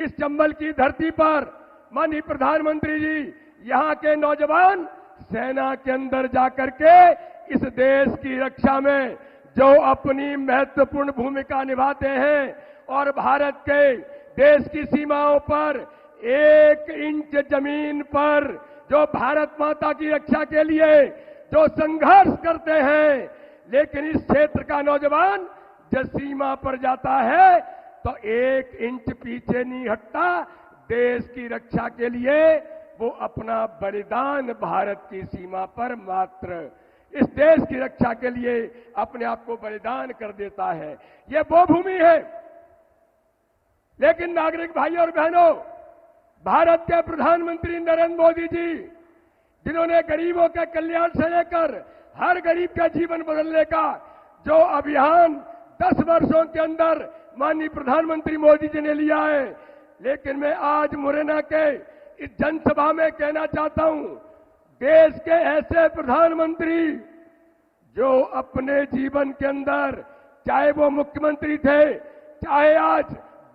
इस चंबल की धरती पर माननीय प्रधानमंत्री जी यहाँ के नौजवान सेना के अंदर जाकर के इस देश की रक्षा में जो अपनी महत्वपूर्ण भूमिका निभाते हैं और भारत के देश की सीमाओं पर 1 इंच जमीन पर जो भारत माता की रक्षा के लिए जो संघर्ष करते हैं, लेकिन इस क्षेत्र का नौजवान जब सीमा पर जाता है तो 1 इंच पीछे नहीं हटता। देश की रक्षा के लिए वो अपना बलिदान भारत की सीमा पर मात्र इस देश की रक्षा के लिए अपने आप को बलिदान कर देता है। ये वो भूमि है। लेकिन नागरिक भाई और बहनों, भारत के प्रधानमंत्री नरेंद्र मोदी जी जिन्होंने गरीबों के कल्याण से लेकर हर गरीब का जीवन बदलने का जो अभियान 10 वर्षों के अंदर माननीय प्रधानमंत्री मोदी जी ने लिया है, लेकिन मैं आज मुरैना के इस जनसभा में कहना चाहता हूं, देश के ऐसे प्रधानमंत्री जो अपने जीवन के अंदर चाहे वो मुख्यमंत्री थे, चाहे आज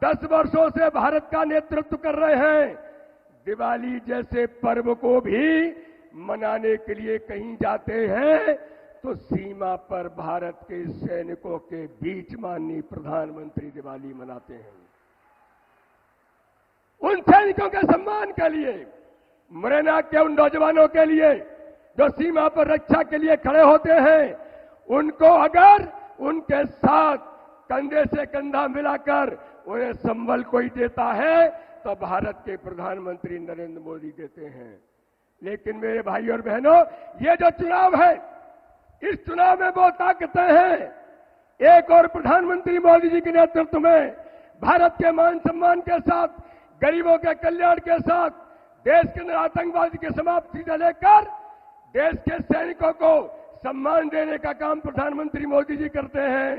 10 वर्षों से भारत का नेतृत्व कर रहे हैं, दिवाली जैसे पर्व को भी मनाने के लिए कहीं जाते हैं तो सीमा पर भारत के सैनिकों के बीच माननीय प्रधानमंत्री दिवाली मनाते हैं। उन सैनिकों के सम्मान के लिए, मुरैना के उन नौजवानों के लिए जो सीमा पर रक्षा के लिए खड़े होते हैं, उनको अगर उनके साथ कंधे से कंधा मिलाकर उन्हें संबल कोई देता है तो भारत के प्रधानमंत्री नरेंद्र मोदी देते हैं। लेकिन मेरे भाई और बहनों, ये जो चुनाव है, इस चुनाव में वो ताकतें हैं। एक और प्रधानमंत्री मोदी जी के नेतृत्व में भारत के मान सम्मान के साथ, गरीबों के कल्याण के साथ, देश के अंदर आतंकवाद की समाप्ति से लेकर देश के सैनिकों को सम्मान देने का काम प्रधानमंत्री मोदी जी करते हैं।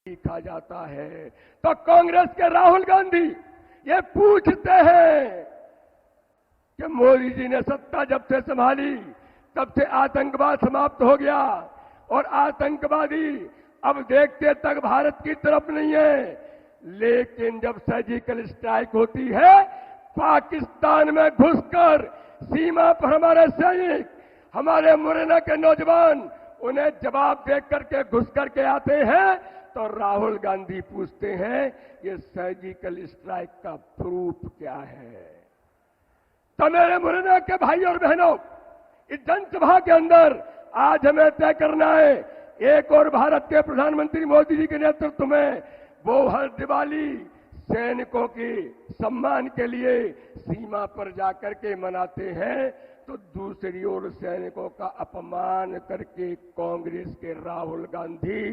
लिखा जाता है तो कांग्रेस के राहुल गांधी ये पूछते हैं कि मोदी जी ने सत्ता जब से संभाली तब से आतंकवाद समाप्त हो गया और आतंकवादी अब देखते तक भारत की तरफ नहीं है, लेकिन जब सर्जिकल स्ट्राइक होती है पाकिस्तान में घुसकर सीमा पर हमारे सैनिक, हमारे मुरैना के नौजवान उन्हें जवाब दे करके घुस करके आते हैं तो राहुल गांधी पूछते हैं ये सर्जिकल स्ट्राइक का प्रूफ क्या है। तो मेरे मुरैना के भाई और बहनों, इस जनसभा के अंदर आज हमें तय करना है, एक और भारत के प्रधानमंत्री मोदी जी के नेतृत्व में वो हर दिवाली सैनिकों की सम्मान के लिए सीमा पर जाकर के मनाते हैं, तो दूसरी ओर सैनिकों का अपमान करके कांग्रेस के राहुल गांधी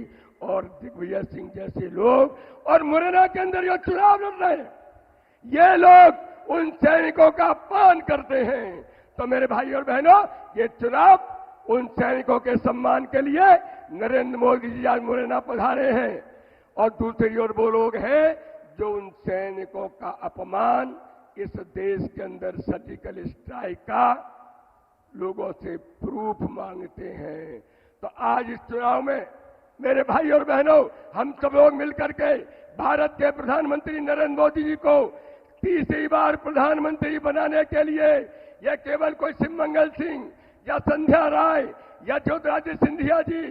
और दिग्विजय सिंह जैसे लोग और मुरैना के अंदर जो चुनाव लड़ रहे हैं, ये लोग उन सैनिकों का अपमान करते हैं। तो मेरे भाई और बहनों, ये चुनाव उन सैनिकों के सम्मान के लिए नरेंद्र मोदी जी आज मुरैना पधारे हैं और दूसरी ओर वो लोग हैं जो उन सैनिकों का अपमान इस देश के अंदर सर्जिकल स्ट्राइक का लोगों से प्रूफ मांगते हैं। तो आज इस चुनाव में मेरे भाई और बहनों, हम सब लोग मिलकर के भारत के प्रधानमंत्री नरेंद्र मोदी जी को तीसरी बार प्रधानमंत्री बनाने के लिए यह केवल कोई शिवमंगल सिंह या संध्या राय या ज्योतिरादित्य सिंधिया जी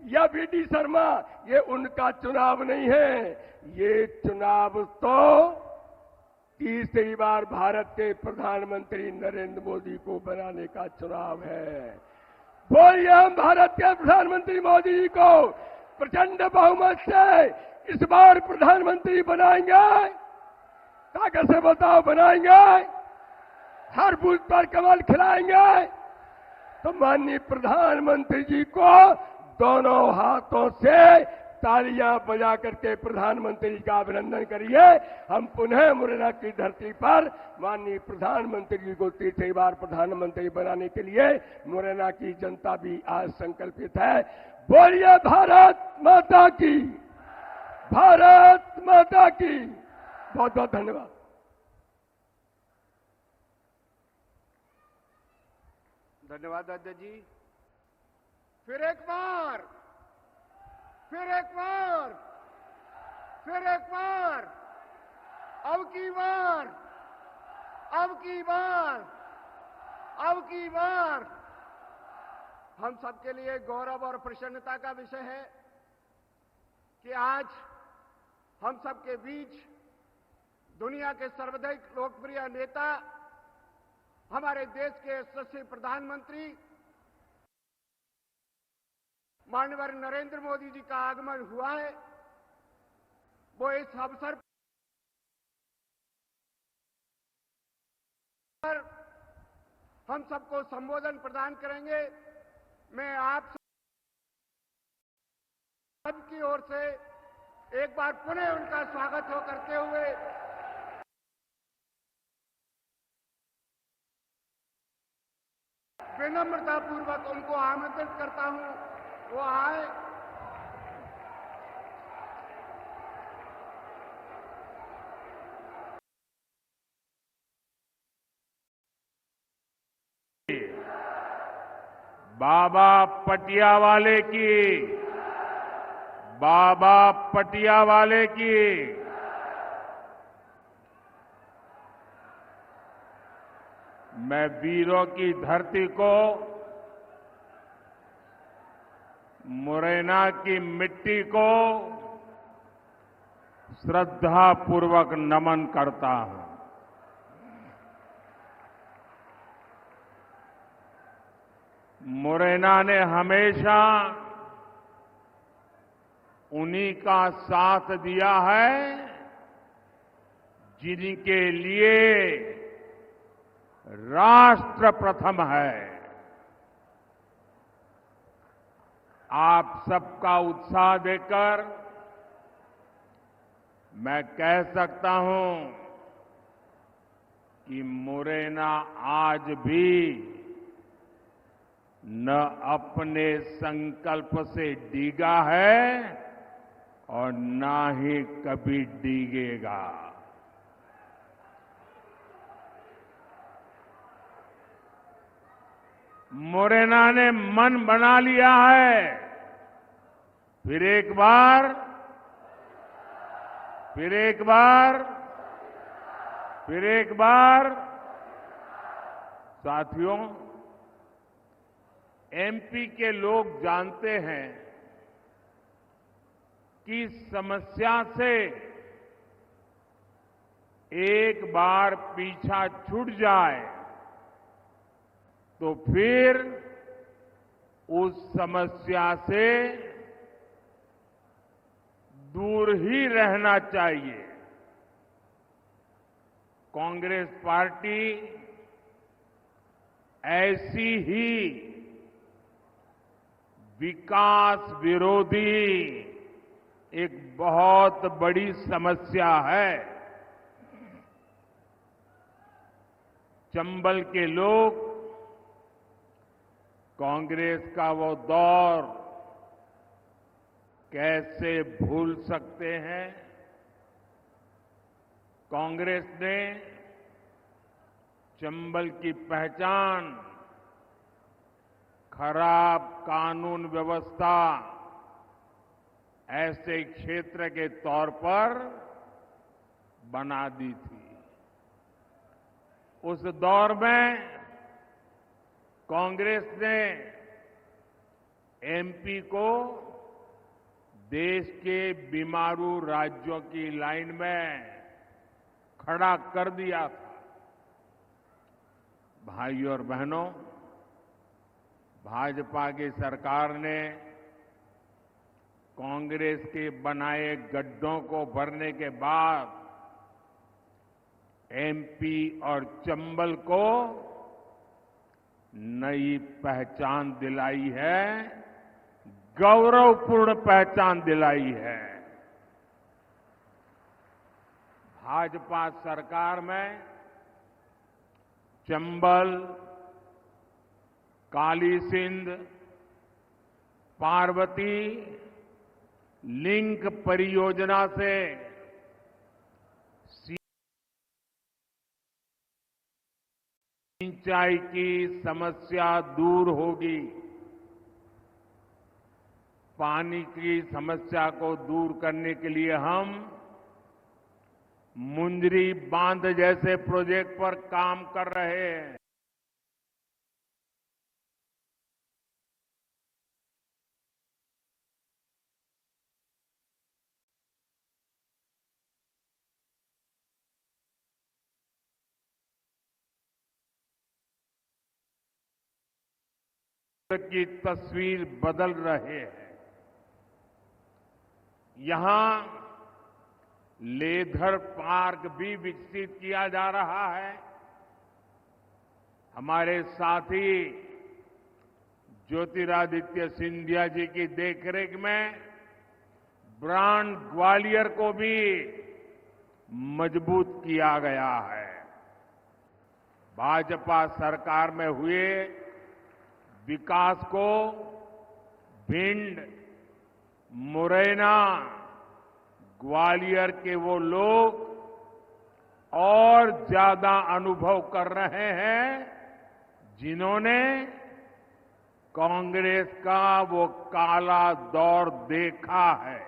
या वीडी शर्मा, ये उनका चुनाव नहीं है। ये चुनाव तो तीसरी बार भारत के प्रधानमंत्री नरेंद्र मोदी को बनाने का चुनाव है। बोलिए, हम भारत के प्रधानमंत्री मोदी जी को प्रचंड बहुमत से इस बार प्रधानमंत्री बनाएंगे। ताकत से बताओ, बनाएंगे? हर बूथ पर कमल खिलाएंगे? तो माननीय प्रधानमंत्री जी को दोनों हाथों से तालियां बजा करके प्रधानमंत्री का अभिनंदन करिए। हम पुनः मुरैना की धरती पर माननीय प्रधानमंत्री जी को तीसरी बार प्रधानमंत्री बनाने के लिए मुरैना की जनता भी आज संकल्पित है। बोलिए भारत माता की, भारत माता की। बहुत बहुत धन्यवाद। धन्यवाद दादा जी। फिर एक बार, फिर एक बार, फिर एक बार, अब की बार, अब की बार, अब की बार। हम सबके लिए गौरव और प्रसन्नता का विषय है कि आज हम सबके बीच दुनिया के सर्वाधिक लोकप्रिय नेता, हमारे देश के यशस्वी प्रधानमंत्री माननीय नरेंद्र मोदी जी का आगमन हुआ है। वो इस अवसर पर हम सबको संबोधन प्रदान करेंगे। मैं आप सबकी ओर से एक बार पुनः उनका स्वागत हो करते हुए विनम्रता पूर्वक उनको आमंत्रित करता हूं, वो आए। बाबा पटियावाले की, बाबा पटियावाले की। मैं वीरों की धरती को, मुरैना की मिट्टी को श्रद्धापूर्वक नमन करता हूं। मुरैना ने हमेशा उन्हीं का साथ दिया है जिनके लिए राष्ट्र प्रथम है। आप सबका उत्साह देखकर मैं कह सकता हूं कि मुरैना आज भी न अपने संकल्प से डिगा है और ना ही कभी डिगेगा। मुरैना ने मन बना लिया है। फिर एक बार, फिर एक बार, फिर एक बार। साथियों, एमपी के लोग जानते हैं कि समस्या से एक बार पीछा छूट जाए तो फिर उस समस्या से दूर ही रहना चाहिए। कांग्रेस पार्टी ऐसी ही विकास विरोधी एक बहुत बड़ी समस्या है। चंबल के लोग कांग्रेस का वो दौर कैसे भूल सकते हैं। कांग्रेस ने चंबल की पहचान खराब कानून व्यवस्था ऐसे क्षेत्र के तौर पर बना दी थी। उस दौर में कांग्रेस ने एमपी को देश के बीमारू राज्यों की लाइन में खड़ा कर दिया था। भाइयों और बहनों, भाजपा की सरकार ने कांग्रेस के बनाए गड्ढों को भरने के बाद एमपी और चंबल को नई पहचान दिलाई है, गौरवपूर्ण पहचान दिलाई है। भाजपा सरकार में चंबल, काली सिंध, पार्वती लिंक परियोजना से सिंचाई की समस्या दूर होगी। पानी की समस्या को दूर करने के लिए हम मुंद्री बांध जैसे प्रोजेक्ट पर काम कर रहे हैं। की तस्वीर बदल रहे हैं। यहां लेदर पार्क भी विकसित किया जा रहा है। हमारे साथी ज्योतिरादित्य सिंधिया जी की देखरेख में ब्रांड ग्वालियर को भी मजबूत किया गया है। भाजपा सरकार में हुए विकास को भिंड, मुरैना, ग्वालियर के वो लोग और ज्यादा अनुभव कर रहे हैं जिन्होंने कांग्रेस का वो काला दौर देखा है।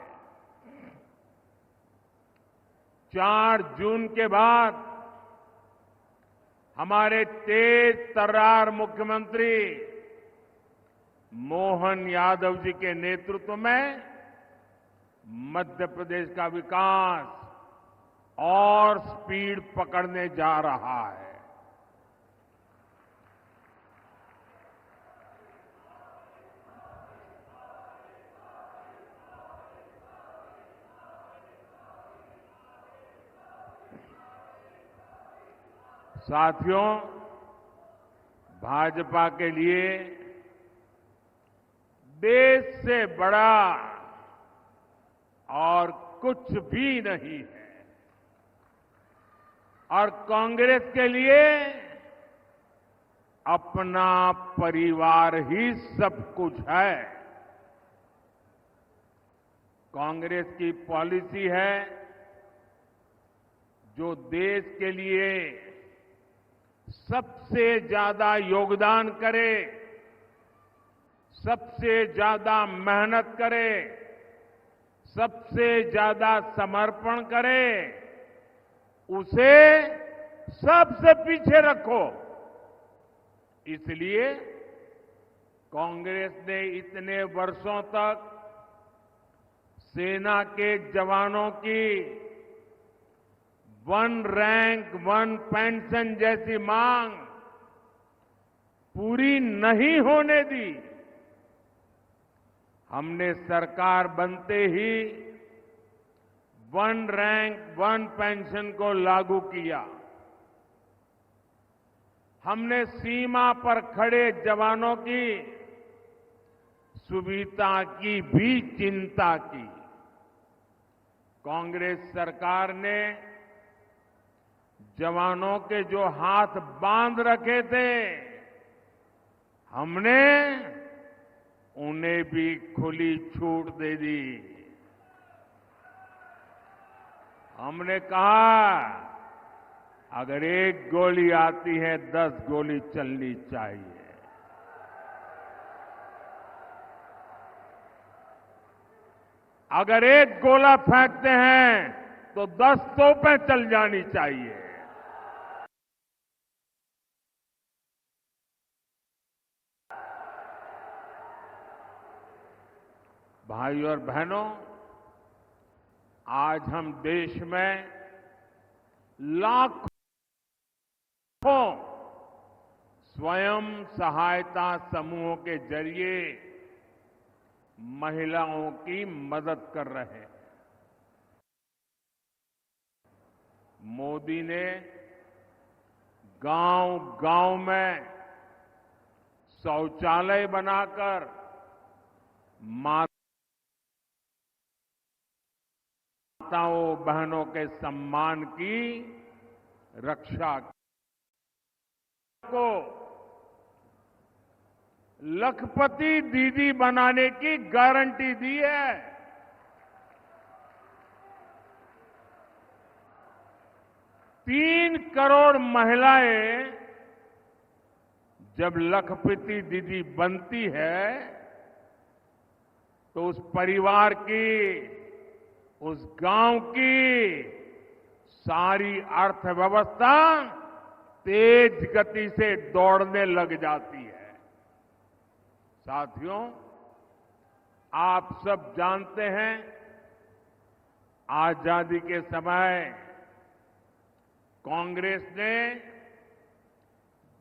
4 जून के बाद हमारे तेज तर्रार मुख्यमंत्री मोहन यादव जी के नेतृत्व में मध्य प्रदेश का विकास और स्पीड पकड़ने जा रहा है। साथियों, भाजपा के लिए देश से बड़ा और कुछ भी नहीं है और कांग्रेस के लिए अपना परिवार ही सब कुछ है। कांग्रेस की पॉलिसी है जो देश के लिए सबसे ज्यादा योगदान करे, सबसे ज्यादा मेहनत करे, सबसे ज्यादा समर्पण करे, उसे सबसे पीछे रखो। इसलिए कांग्रेस ने इतने वर्षों तक सेना के जवानों की 1 रैंक 1 पेंशन जैसी मांग पूरी नहीं होने दी। हमने सरकार बनते ही 1 रैंक 1 पेंशन को लागू किया। हमने सीमा पर खड़े जवानों की सुविधा की भी चिंता की। कांग्रेस सरकार ने जवानों के जो हाथ बांध रखे थे, हमने उन्हें भी खुली छूट दे दी। हमने कहा अगर 1 गोली आती है 10 गोली चलनी चाहिए। अगर 1 गोला फेंकते हैं तो 10 तोपें चल जानी चाहिए। भाइयों और बहनों, आज हम देश में लाखों स्वयं सहायता समूहों के जरिए महिलाओं की मदद कर रहे हैं। मोदी ने गांव-गांव में शौचालय बनाकर माताओं बहनों के सम्मान की रक्षा को लखपति दीदी बनाने की गारंटी दी है। 3 करोड़ महिलाएं जब लखपति दीदी बनती है तो उस परिवार की, उस गांव की सारी अर्थव्यवस्था तेज गति से दौड़ने लग जाती है। साथियों, आप सब जानते हैं, आजादी के समय कांग्रेस ने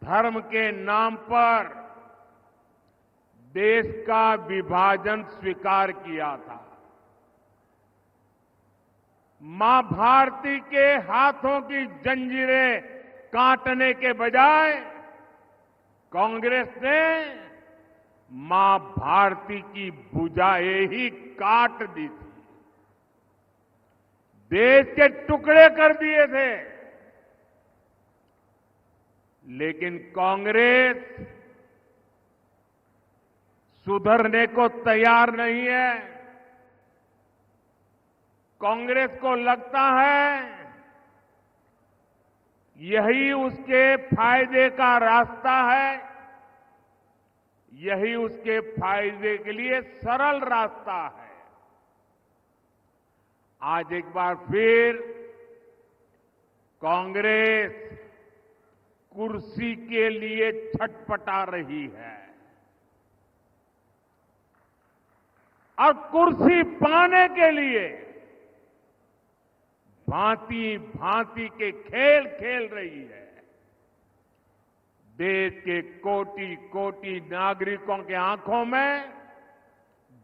धर्म के नाम पर देश का विभाजन स्वीकार किया था। मां भारती के हाथों की जंजीरें काटने के बजाय कांग्रेस ने मां भारती की भुजाएं ही काट दी थी, देश के टुकड़े कर दिए थे। लेकिन कांग्रेस सुधरने को तैयार नहीं है। कांग्रेस को लगता है यही उसके फायदे का रास्ता है, यही उसके फायदे के लिए सरल रास्ता है। आज एक बार फिर कांग्रेस कुर्सी के लिए छटपटा रही है और कुर्सी पाने के लिए भांति भांति के खेल खेल रही है। देश के कोटि कोटि नागरिकों के आंखों में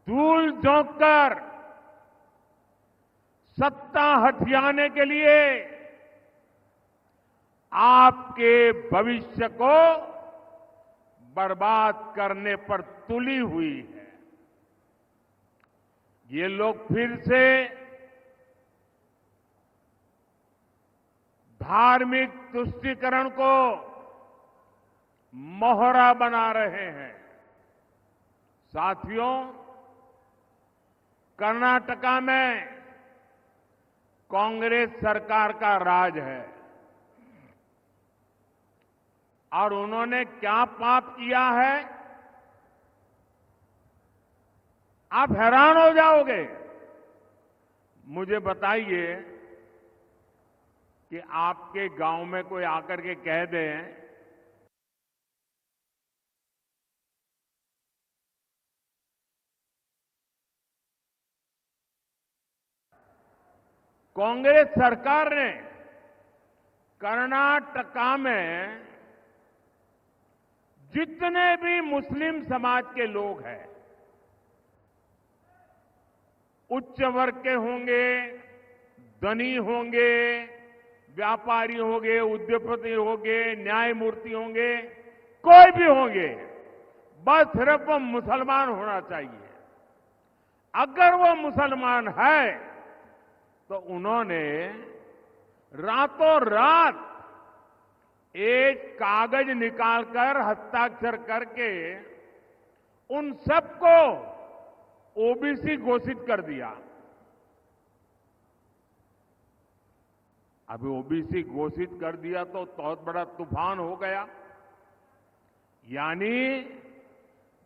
धूल झोंककर सत्ता हथियाने के लिए आपके भविष्य को बर्बाद करने पर तुली हुई है। ये लोग फिर से धार्मिक तुष्टीकरण को मोहरा बना रहे हैं। साथियों, कर्नाटका में कांग्रेस सरकार का राज है और उन्होंने क्या पाप किया है, आप हैरान हो जाओगे। मुझे बताइए कि आपके गांव में कोई आकर के कह दे कांग्रेस सरकार ने कर्नाटका में जितने भी मुस्लिम समाज के लोग हैं, उच्च वर्ग के होंगे, धनी होंगे, व्यापारी होंगे, उद्योगपति होंगे, न्यायमूर्ति होंगे, कोई भी होंगे, बस सिर्फ वो मुसलमान होना चाहिए। अगर वो मुसलमान है तो उन्होंने रातों रात एक कागज निकालकर हस्ताक्षर करके उन सबको ओबीसी घोषित कर दिया। अभी ओबीसी घोषित कर दिया तो बहुत बड़ा तूफान हो गया। यानी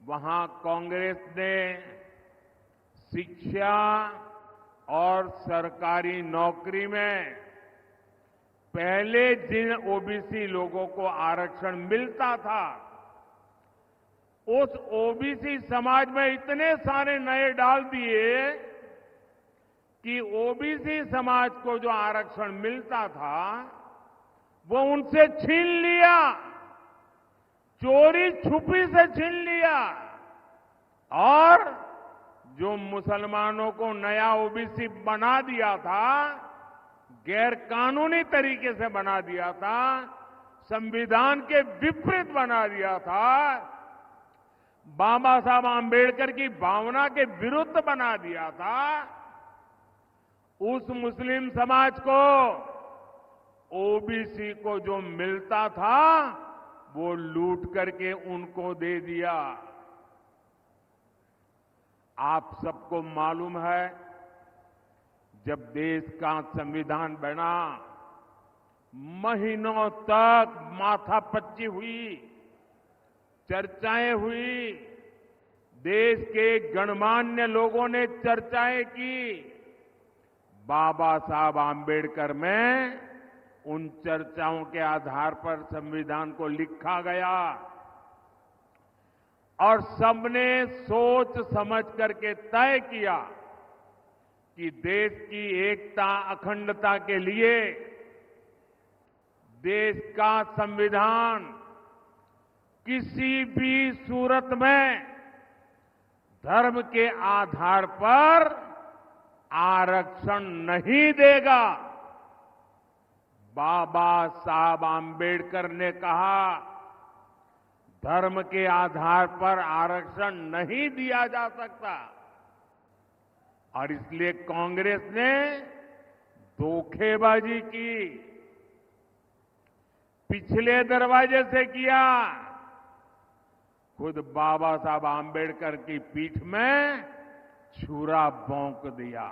वहां कांग्रेस ने शिक्षा और सरकारी नौकरी में पहले जिन ओबीसी लोगों को आरक्षण मिलता था, उस ओबीसी समाज में इतने सारे नए डाल दिए कि ओबीसी समाज को जो आरक्षण मिलता था वो उनसे छीन लिया, चोरी छुपी से छीन लिया। और जो मुसलमानों को नया ओबीसी बना दिया था, गैर कानूनी तरीके से बना दिया था, संविधान के विपरीत बना दिया था, बाबा साहब आंबेडकर की भावना के विरुद्ध बना दिया था, उस मुस्लिम समाज को ओबीसी को जो मिलता था वो लूट करके उनको दे दिया। आप सबको मालूम है, जब देश का संविधान बना, महीनों तक माथापच्ची हुई, चर्चाएं हुई, देश के गणमान्य लोगों ने चर्चाएं की। बाबा साहब आम्बेडकर में उन चर्चाओं के आधार पर संविधान को लिखा गया और सबने सोच समझ करके तय किया कि देश की एकता अखंडता के लिए देश का संविधान किसी भी सूरत में धर्म के आधार पर आरक्षण नहीं देगा। बाबा साहब आम्बेडकर ने कहा धर्म के आधार पर आरक्षण नहीं दिया जा सकता और इसलिए कांग्रेस ने धोखेबाजी की, पिछले दरवाजे से किया। खुद बाबा साहब आम्बेडकर की पीठ में छुरा भोंक दिया।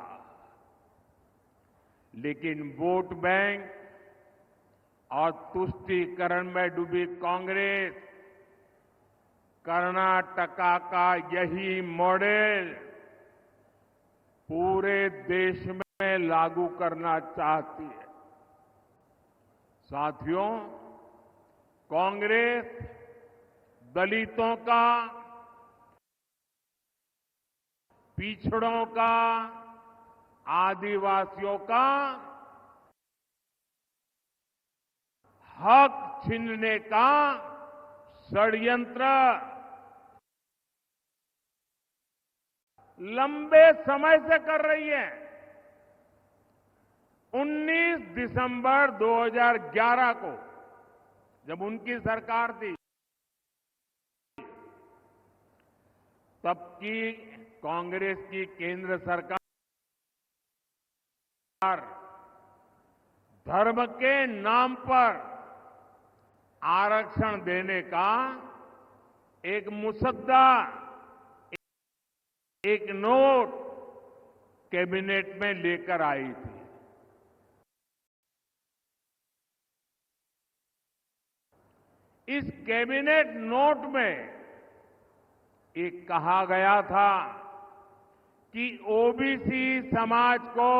लेकिन वोट बैंक और तुष्टीकरण में डूबी कांग्रेस कर्नाटका का यही मॉडल पूरे देश में लागू करना चाहती है। साथियों, कांग्रेस दलितों का, पिछड़ों का, आदिवासियों का हक छीनने का षड्यंत्र लंबे समय से कर रही है। 19 दिसंबर 2011 को जब उनकी सरकार थी, तब की कांग्रेस की केंद्र सरकार धर्म के नाम पर आरक्षण देने का एक मुसद्दा, एक नोट कैबिनेट में लेकर आई थी। इस कैबिनेट नोट में एक कहा गया था कि ओबीसी समाज को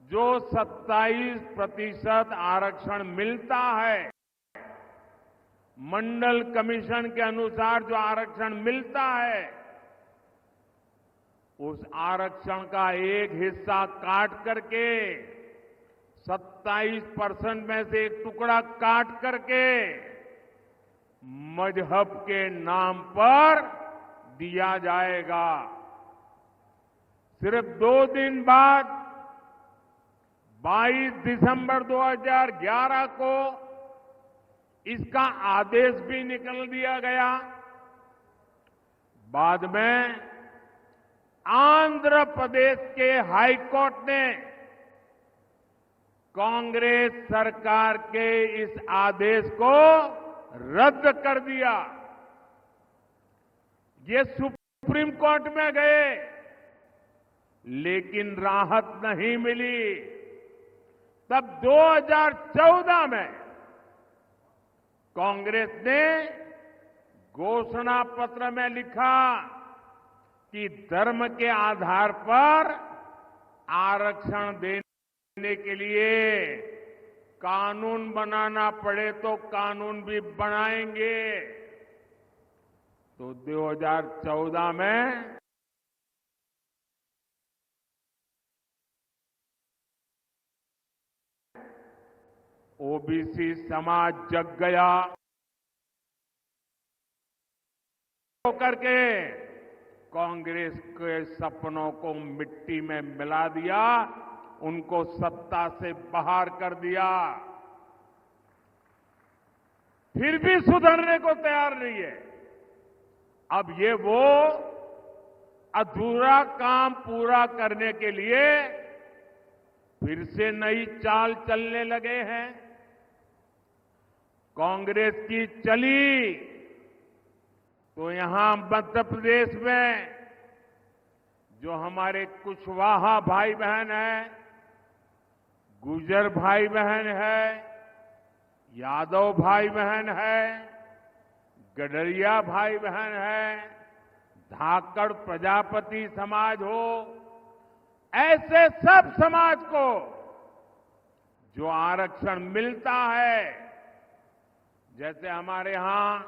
जो 27% आरक्षण मिलता है, मंडल कमीशन के अनुसार जो आरक्षण मिलता है, उस आरक्षण का एक हिस्सा काट करके 27% में से एक टुकड़ा काट करके मजहब के नाम पर दिया जाएगा। सिर्फ 2 दिन बाद 22 दिसंबर 2011 को इसका आदेश भी निकल दिया गया। बाद में आंध्र प्रदेश के हाई कोर्ट ने कांग्रेस सरकार के इस आदेश को रद्द कर दिया। ये सुप्रीम कोर्ट में गए, लेकिन राहत नहीं मिली। तब 2014 में कांग्रेस ने घोषणा पत्र में लिखा कि धर्म के आधार पर आरक्षण देने के लिए कानून बनाना पड़े तो कानून भी बनाएंगे। तो 2014 में ओबीसी समाज जग गया होकर के कांग्रेस के सपनों को मिट्टी में मिला दिया, उनको सत्ता से बाहर कर दिया। फिर भी सुधरने को तैयार नहीं है। अब ये वो अधूरा काम पूरा करने के लिए फिर से नई चाल चलने लगे हैं। कांग्रेस की चली तो यहां मध्य प्रदेश में जो हमारे कुशवाहा भाई बहन हैं, गुर्जर भाई बहन है, यादव भाई बहन है, गडरिया भाई बहन है, धाकड़ प्रजापति समाज हो, ऐसे सब समाज को जो आरक्षण मिलता है, जैसे हमारे यहां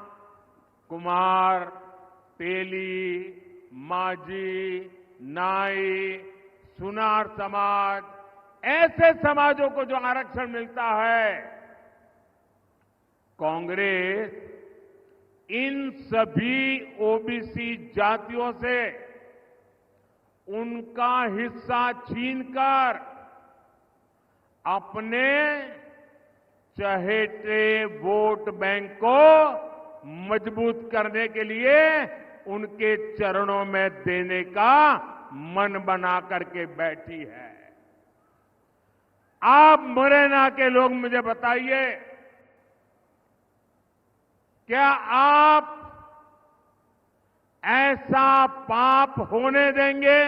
कुमार, तेली, माझी, नाई, सुनार समाज, ऐसे समाजों को जो आरक्षण मिलता है, कांग्रेस इन सभी ओबीसी जातियों से उनका हिस्सा छीनकर अपने चहेते वोट बैंक को मजबूत करने के लिए उनके चरणों में देने का मन बना करके बैठी है। आप मुरैना के लोग मुझे बताइए, क्या आप ऐसा पाप होने देंगे?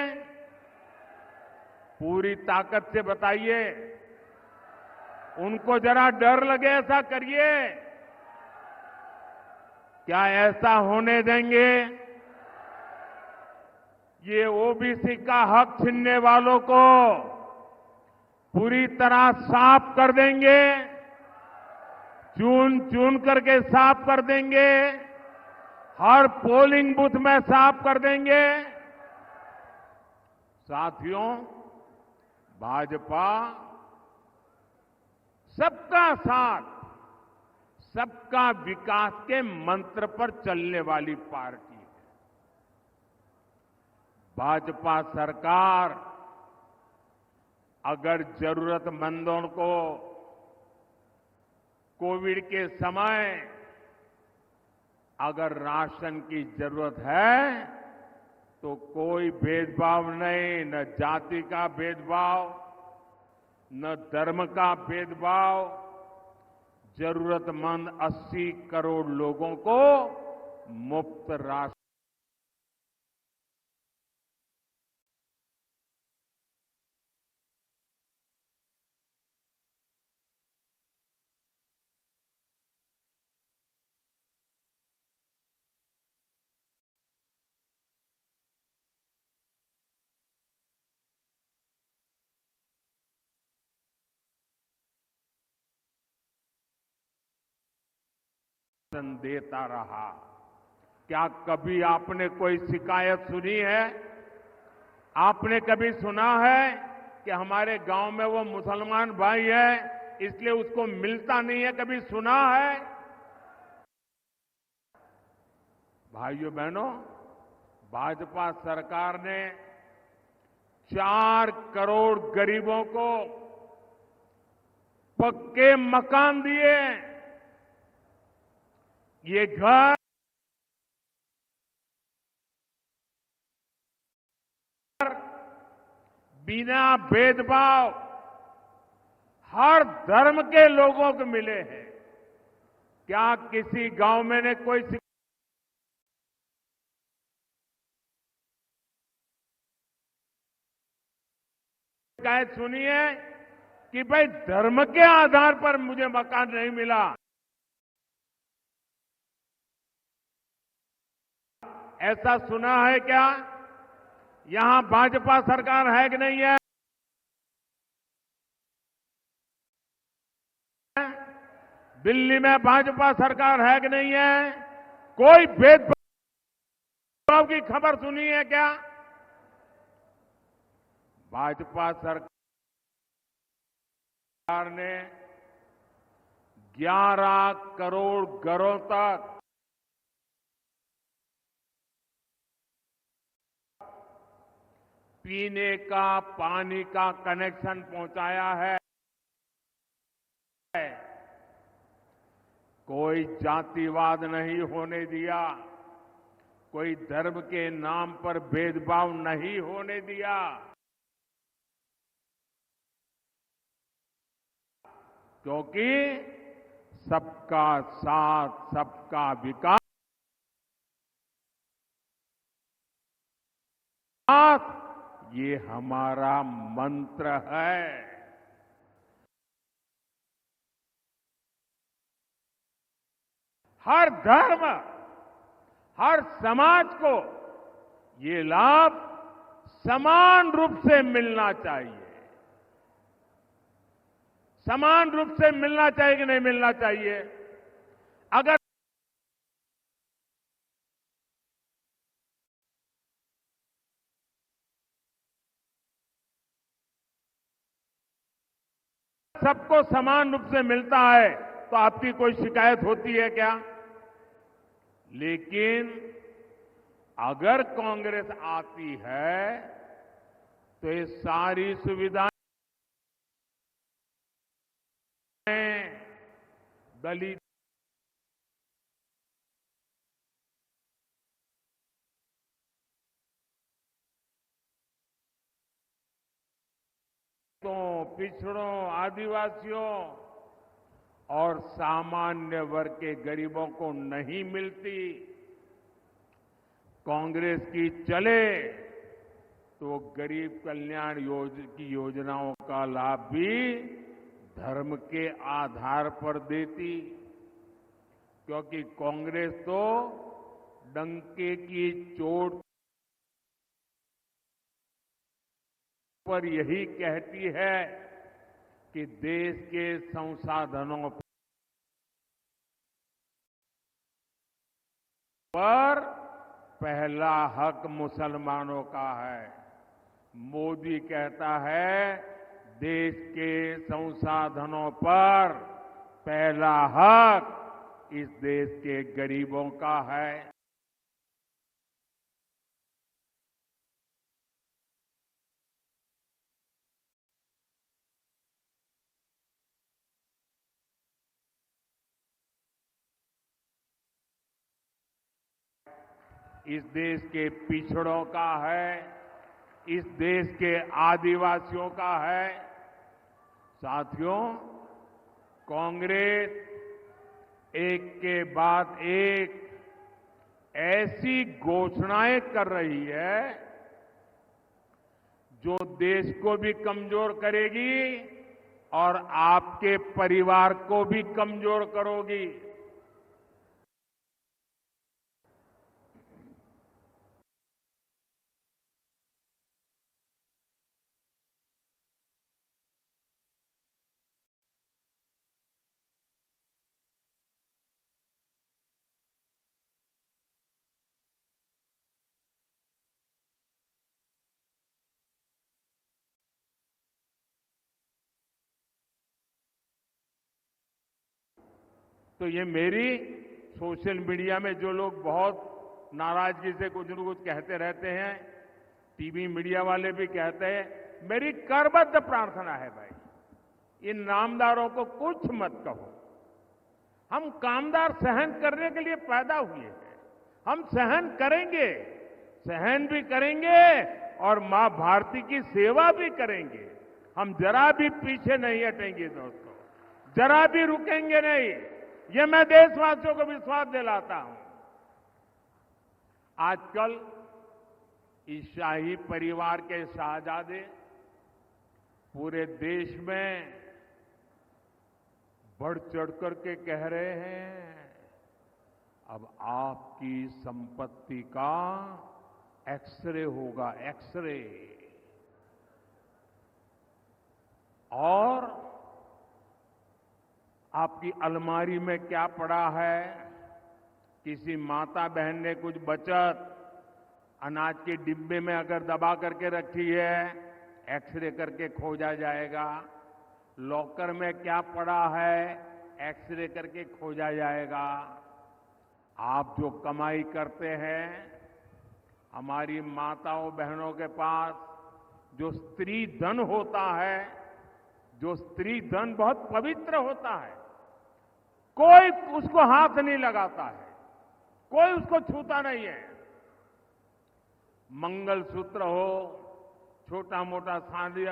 पूरी ताकत से बताइए। उनको जरा डर लगे, ऐसा करिए। क्या ऐसा होने देंगे? ये ओबीसी का हक छीनने वालों को पूरी तरह साफ कर देंगे, चुन चुन करके साफ कर देंगे, हर पोलिंग बूथ में साफ कर देंगे। साथियों, भाजपा सबका साथ, सबका विकास के मंत्र पर चलने वाली पार्टी है। भाजपा सरकार अगर जरूरतमंदों को कोविड के समय अगर राशन की जरूरत है तो कोई भेदभाव नहीं, न जाति का भेदभाव, न धर्म का भेदभाव, जरूरतमंद 80 करोड़ लोगों को मुफ्त राशन देता रहा। क्या कभी आपने कोई शिकायत सुनी है? आपने कभी सुना है कि हमारे गांव में वो मुसलमान भाई है इसलिए उसको मिलता नहीं है? कभी सुना है? भाइयों बहनों, भाजपा सरकार ने 4 करोड़ गरीबों को पक्के मकान दिए। ये घर बिना भेदभाव हर धर्म के लोगों को मिले हैं। क्या किसी गांव में ने कोई शिकायत सुनी है कि भाई धर्म के आधार पर मुझे मकान नहीं मिला? ऐसा सुना है क्या? यहां भाजपा सरकार है कि नहीं है? दिल्ली में भाजपा सरकार है कि नहीं है? कोई भेदभाव की खबर सुनी है क्या? भाजपा सरकार ने 11 करोड़ घरों तक पीने का पानी का कनेक्शन पहुंचाया है। कोई जातिवाद नहीं होने दिया, कोई धर्म के नाम पर भेदभाव नहीं होने दिया। क्योंकि सबका साथ, सबका विकास ये हमारा मंत्र है। हर धर्म, हर समाज को ये लाभ समान रूप से मिलना चाहिए। समान रूप से मिलना चाहिए कि नहीं मिलना चाहिए? अगर सबको समान रूप से मिलता है तो आपकी कोई शिकायत होती है क्या? लेकिन अगर कांग्रेस आती है तो ये सारी सुविधाएं दलित पिछड़ों, आदिवासियों और सामान्य वर्ग के गरीबों को नहीं मिलती। कांग्रेस की चले तो गरीब कल्याण की योजनाओं का लाभ भी धर्म के आधार पर देती, क्योंकि कांग्रेस तो डंके की चोट पर यही कहती है कि देश के संसाधनों पर पहला हक मुसलमानों का है। मोदी कहता है देश के संसाधनों पर पहला हक इस देश के गरीबों का है। इस देश के पिछड़ों का है, इस देश के आदिवासियों का है। साथियों, कांग्रेस एक के बाद एक ऐसी घोषणाएं कर रही है जो देश को भी कमजोर करेगी और आपके परिवार को भी कमजोर करोगी। तो ये मेरी सोशल मीडिया में जो लोग बहुत नाराजगी से कुछ न कुछ कहते रहते हैं, टीवी मीडिया वाले भी कहते हैं, मेरी करबद्ध प्रार्थना है भाई, इन नामदारों को कुछ मत कहो। हम कामदार सहन करने के लिए पैदा हुए हैं, हम सहन करेंगे, सहन भी करेंगे और मां भारती की सेवा भी करेंगे। हम जरा भी पीछे नहीं हटेंगे दोस्तों, जरा भी रुकेंगे नहीं। ये मैं देशवासियों को विश्वास दिलाता हूं। आजकल इस शाही परिवार के शाहजादे पूरे देश में बढ़ चढ़ करके कह रहे हैं अब आपकी संपत्ति का एक्सरे होगा, एक्सरे। और आपकी अलमारी में क्या पड़ा है, किसी माता बहन ने कुछ बचत अनाज के डिब्बे में अगर दबा करके रखी है, एक्सरे करके खोजा जाएगा। लॉकर में क्या पड़ा है, एक्सरे करके खोजा जाएगा। आप जो कमाई करते हैं, हमारी माताओं बहनों के पास जो स्त्री धन होता है, जो स्त्री धन बहुत पवित्र होता है, कोई उसको हाथ नहीं लगाता है, कोई उसको छूता नहीं है। मंगलसूत्र हो, छोटा मोटा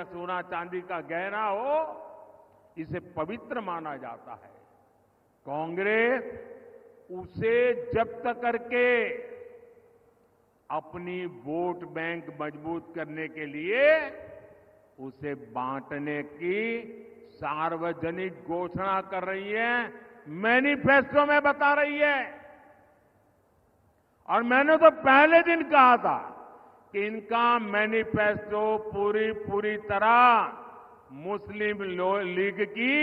सोना चांदी का गहना हो, इसे पवित्र माना जाता है। कांग्रेस उसे जब्त करके अपनी वोट बैंक मजबूत करने के लिए उसे बांटने की सार्वजनिक घोषणा कर रही है, मैनिफेस्टो में बता रही है। और मैंने तो पहले दिन कहा था कि इनका मैनिफेस्टो पूरी तरह मुस्लिम लीग की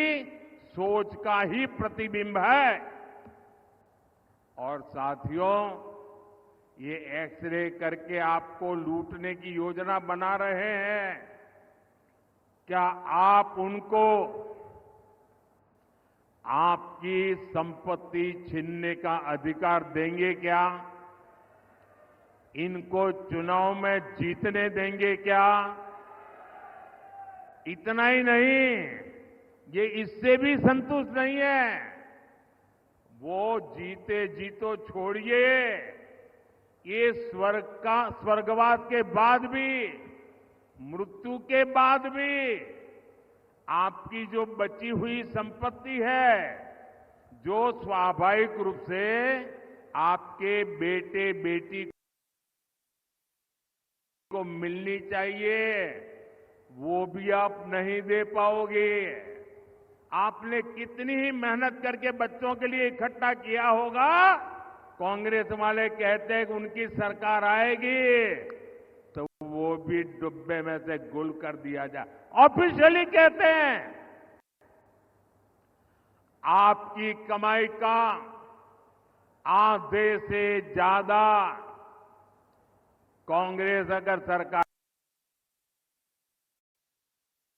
सोच का ही प्रतिबिंब है। और साथियों, ये एक्सरे करके आपको लूटने की योजना बना रहे हैं। क्या आप उनको आपकी संपत्ति छीनने का अधिकार देंगे क्या? इनको चुनाव में जीतने देंगे क्या? इतना ही नहीं, ये इससे भी संतुष्ट नहीं है। वो जीते जीतो छोड़िए, ये स्वर्गवास के बाद भी, मृत्यु के बाद भी आपकी जो बची हुई संपत्ति है, जो स्वाभाविक रूप से आपके बेटे बेटी को मिलनी चाहिए, वो भी आप नहीं दे पाओगे। आपने कितनी ही मेहनत करके बच्चों के लिए इकट्ठा किया होगा। कांग्रेस वाले कहते हैं कि उनकी सरकार आएगी तो वो भी डुब्बे में से गुल कर दिया जाए। ऑफिशियली कहते हैं आपकी कमाई का आधे से ज्यादा कांग्रेस अगर सरकार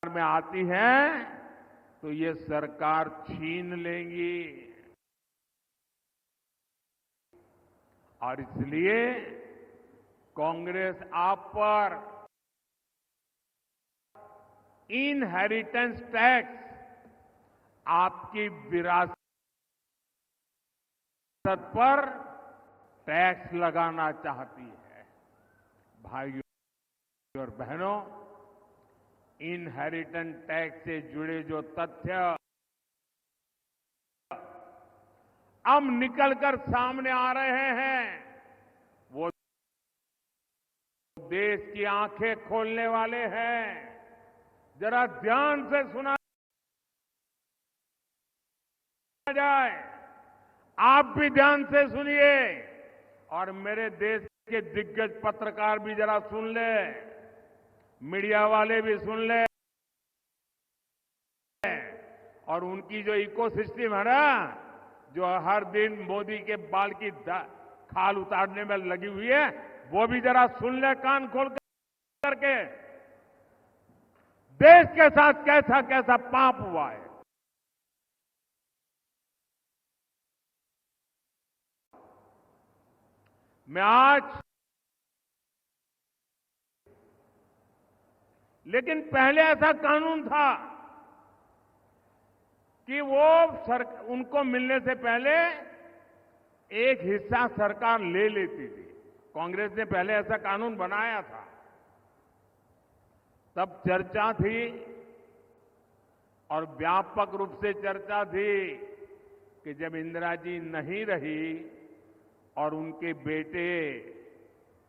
में आती है तो ये सरकार छीन लेंगी। और इसलिए कांग्रेस आप पर इनहेरिटेंस टैक्स, आपकी विरासत पर टैक्स लगाना चाहती है। भाइयों और बहनों, इनहेरिटेंस टैक्स से जुड़े जो तथ्य अब निकलकर सामने आ रहे हैं, वो देश की आंखें खोलने वाले हैं। जरा ध्यान से सुना जाए, आप भी ध्यान से सुनिए और मेरे देश के दिग्गज पत्रकार भी जरा सुन ले, मीडिया वाले भी सुन ले। और उनकी जो इकोसिस्टम है ना, जो हर दिन मोदी के बाल की खाल उतारने में लगी हुई है, वो भी जरा सुन ले कान खोल करके। देश के साथ कैसा कैसा पाप हुआ है। मैं आज, लेकिन पहले ऐसा कानून था कि वो उनको मिलने से पहले एक हिस्सा सरकार ले लेती थी। कांग्रेस ने पहले ऐसा कानून बनाया था। तब चर्चा थी और व्यापक रूप से चर्चा थी कि जब इंदिरा जी नहीं रही और उनके बेटे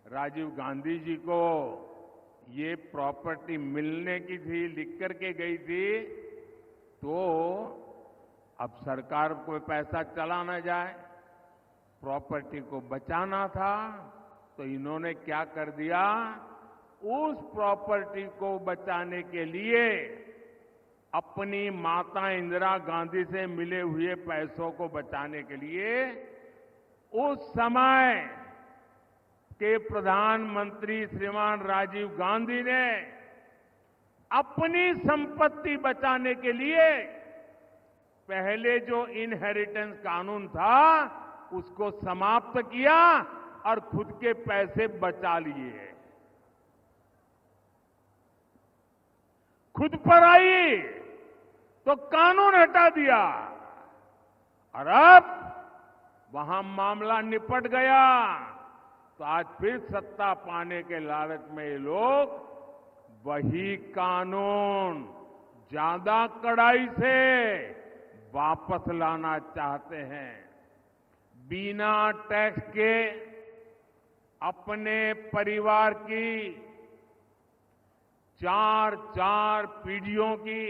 राजीव गांधी जी को ये प्रॉपर्टी मिलने की थी, लिख करके गई थी, तो अब सरकार को पैसा चला ना जाए, प्रॉपर्टी को बचाना था, तो इन्होंने क्या कर दिया, उस प्रॉपर्टी को बचाने के लिए अपनी माता इंदिरा गांधी से मिले हुए पैसों को बचाने के लिए उस समय के प्रधानमंत्री श्रीमान राजीव गांधी ने अपनी संपत्ति बचाने के लिए पहले जो इनहेरिटेंस कानून था उसको समाप्त किया और खुद के पैसे बचा लिए। खुद पर आई तो कानून हटा दिया और अब वहां मामला निपट गया। तो आज फिर सत्ता पाने के लालच में ये लोग वही कानून ज्यादा कड़ाई से वापस लाना चाहते हैं। बिना टैक्स के अपने परिवार की 4 पीढ़ियों की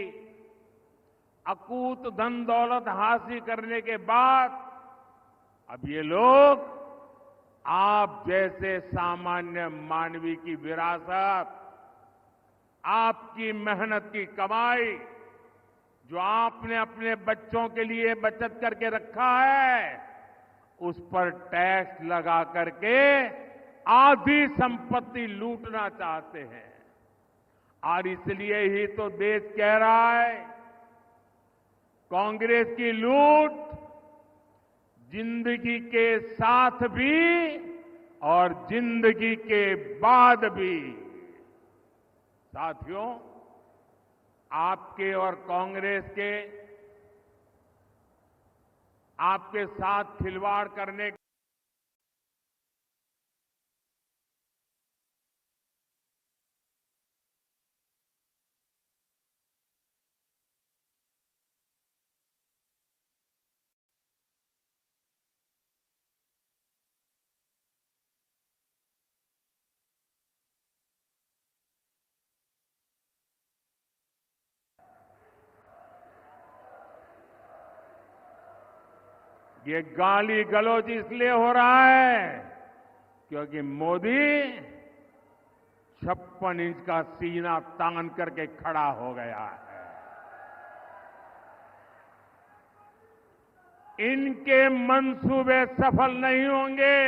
अकूत धन दौलत हासिल करने के बाद अब ये लोग आप जैसे सामान्य मानवी की विरासत, आपकी मेहनत की कमाई, जो आपने अपने बच्चों के लिए बचत करके रखा है, उस पर टैक्स लगा करके आधी संपत्ति लूटना चाहते हैं। और इसलिए ही तो देश कह रहा है, कांग्रेस की लूट जिंदगी के साथ भी और जिंदगी के बाद भी। साथियों, आपके और कांग्रेस के आपके साथ खिलवाड़ करने ये गाली गलौज इसलिए हो रहा है क्योंकि मोदी 56 इंच का सीना तान करके खड़ा हो गया है। इनके मंसूबे सफल नहीं होंगे,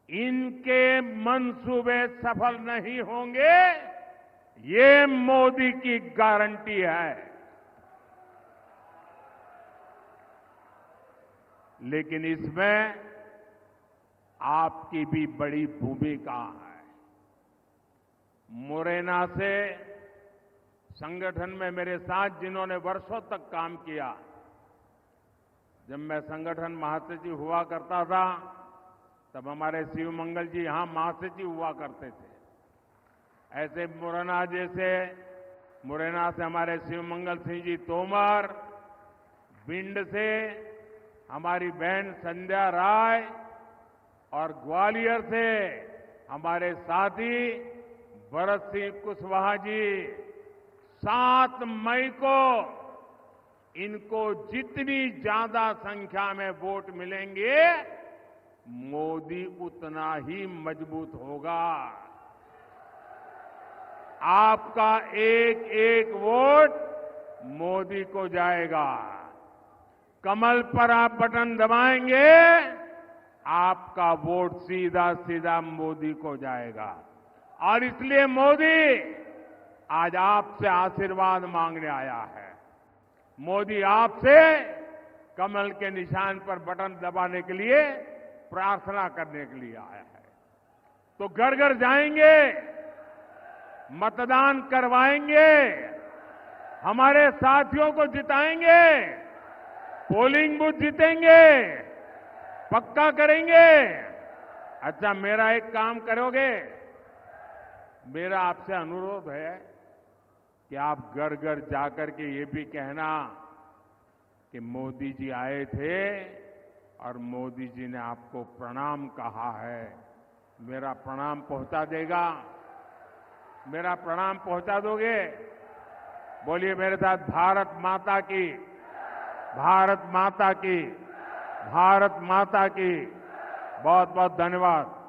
इनके मंसूबे सफल नहीं होंगे, ये मोदी की गारंटी है। लेकिन इसमें आपकी भी बड़ी भूमिका है। मुरैना से संगठन में मेरे साथ जिन्होंने वर्षों तक काम किया, जब मैं संगठन महासचिव हुआ करता था तब हमारे शिव मंगल जी यहां महासचिव हुआ करते थे। ऐसे मुरैना से हमारे शिव मंगल सिंह जी तोमर, भिंड से हमारी बहन संध्या राय और ग्वालियर से हमारे साथी भरत सिंह कुशवाहा जी 7 मई को इनको जितनी ज्यादा संख्या में वोट मिलेंगे, मोदी उतना ही मजबूत होगा। आपका एक एक वोट मोदी को जाएगा। कमल पर आप बटन दबाएंगे, आपका वोट सीधा सीधा मोदी को जाएगा। और इसलिए मोदी आज आपसे आशीर्वाद मांगने आया है। मोदी आपसे कमल के निशान पर बटन दबाने के लिए प्रार्थना करने के लिए आया है। तो घर घर जाएंगे, मतदान करवाएंगे, हमारे साथियों को जिताएंगे, पोलिंग बूथ जीतेंगे, पक्का करेंगे। अच्छा, मेरा एक काम करोगे? मेरा आपसे अनुरोध है कि आप घर घर जाकर के ये भी कहना कि मोदी जी आए थे और मोदी जी ने आपको प्रणाम कहा है। मेरा प्रणाम पहुंचा देगा? मेरा प्रणाम पहुंचा दोगे? बोलिए मेरे साथ, भारत माता की, भारत माता की, भारत माता की। बहुत बहुत धन्यवाद।